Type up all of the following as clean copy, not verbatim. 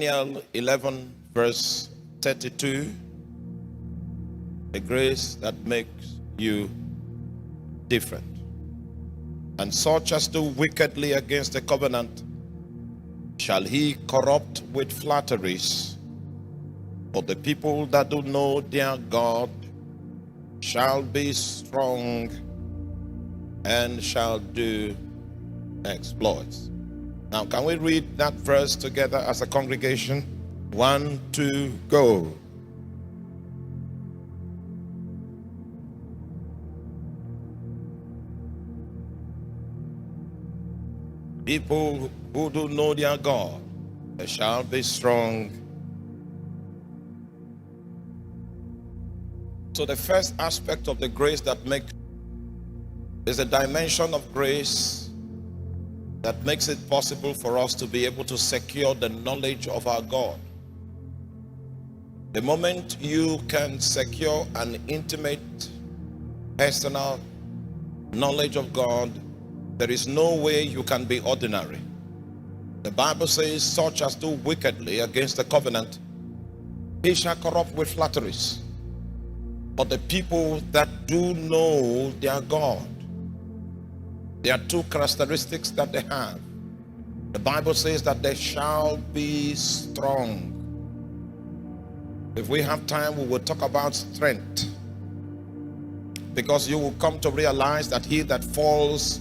Daniel 11 verse 32, the grace that makes you different. And such as do wickedly against the covenant shall he corrupt with flatteries. But the people that do know their God shall be strong and shall do exploits. Now, can we read that verse together as a congregation? 1, 2, go. People who do know their God, they shall be strong. So the first aspect of the grace that makes is a dimension of grace that makes it possible for us to be able to secure the knowledge of our God. The moment you can secure an intimate, personal knowledge of God, there is no way you can be ordinary. The Bible says, such as do wickedly against the covenant, he shall corrupt with flatteries. But the people that do know their God, there are two characteristics that they have. The Bible says that they shall be strong. If we have time, we will talk about strength. Because you will come to realize that he that falls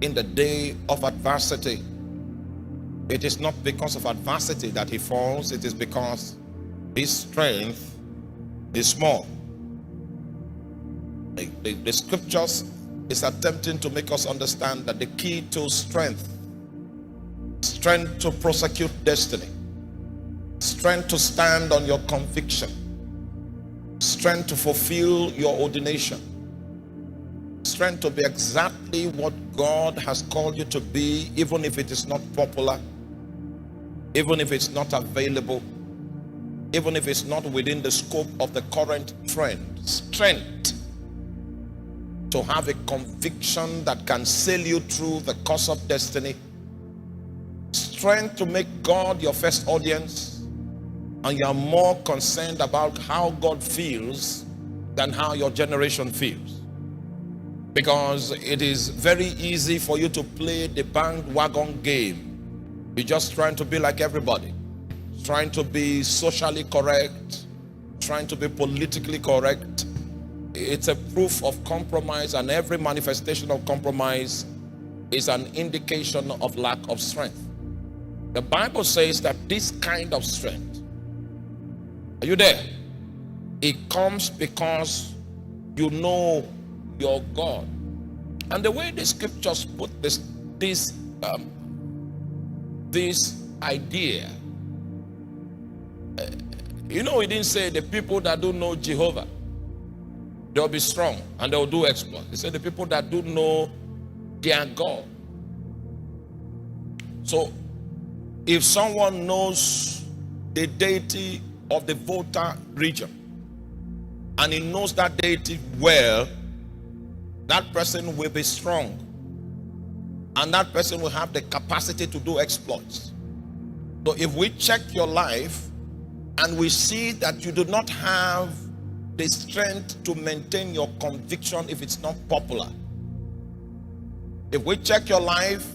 in the day of adversity, it is not because of adversity that he falls, it is because his strength is small. The scriptures is attempting to make us understand that the key to strength to prosecute destiny, strength to stand on your conviction, strength to fulfill your ordination, strength to be exactly what God has called you to be, even if it is not popular, even if it's not available, even if it's not within the scope of the current trend. Strength to have a conviction that can sail you through the course of destiny. Strength to make God your first audience, and you are more concerned about how God feels than how your generation feels. Because it is very easy for you to play the bandwagon game. You're just trying to be like everybody, trying to be socially correct, trying to be politically correct. It's a proof of compromise, and every manifestation of compromise is an indication of lack of strength. The Bible says that this kind of strength, are you there? It comes because you know your God. And the way the scriptures put this idea, it didn't say the people that don't know Jehovah, they'll be strong and they'll do exploits. He said the people that do know their God. So if someone knows the deity of the Volta region and he knows that deity well, that person will be strong, and that person will have the capacity to do exploits. So if we check your life and we see that you do not have the strength to maintain your conviction if it's not popular, if we check your life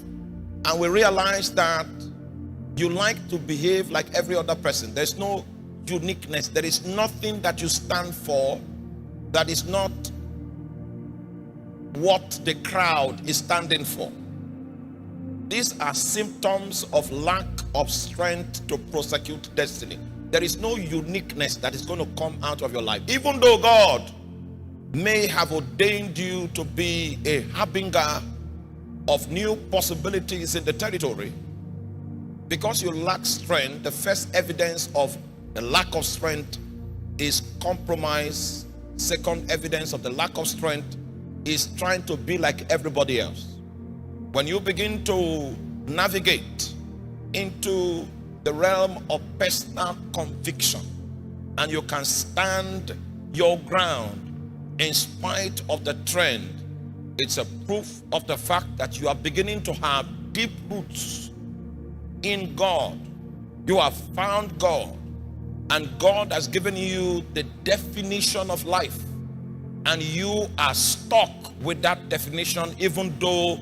and we realize that you like to behave like every other person, there's no uniqueness, there is nothing that you stand for that is not what the crowd is standing for, these are symptoms of lack of strength to prosecute destiny. There is no uniqueness that is going to come out of your life. Even though God may have ordained you to be a harbinger of new possibilities in the territory, because you lack strength, the first evidence of the lack of strength is compromise. Second evidence of the lack of strength is trying to be like everybody else. When you begin to navigate into the realm of personal conviction and you can stand your ground in spite of the trend, it's a proof of the fact that you are beginning to have deep roots in God You have found God, and God has given you the definition of life, and you are stuck with that definition, even though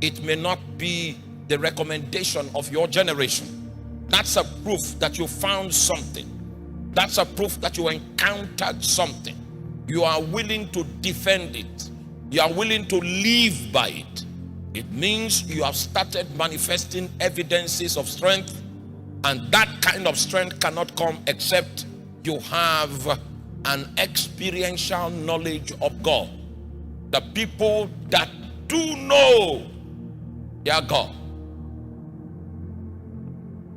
it may not be the recommendation of your generation. That's a proof that you found something. That's a proof that you encountered something. You are willing to defend it. You are willing to live by it. It means you have started manifesting evidences of strength, and that kind of strength cannot come except you have an experiential knowledge of God. The people that do know their God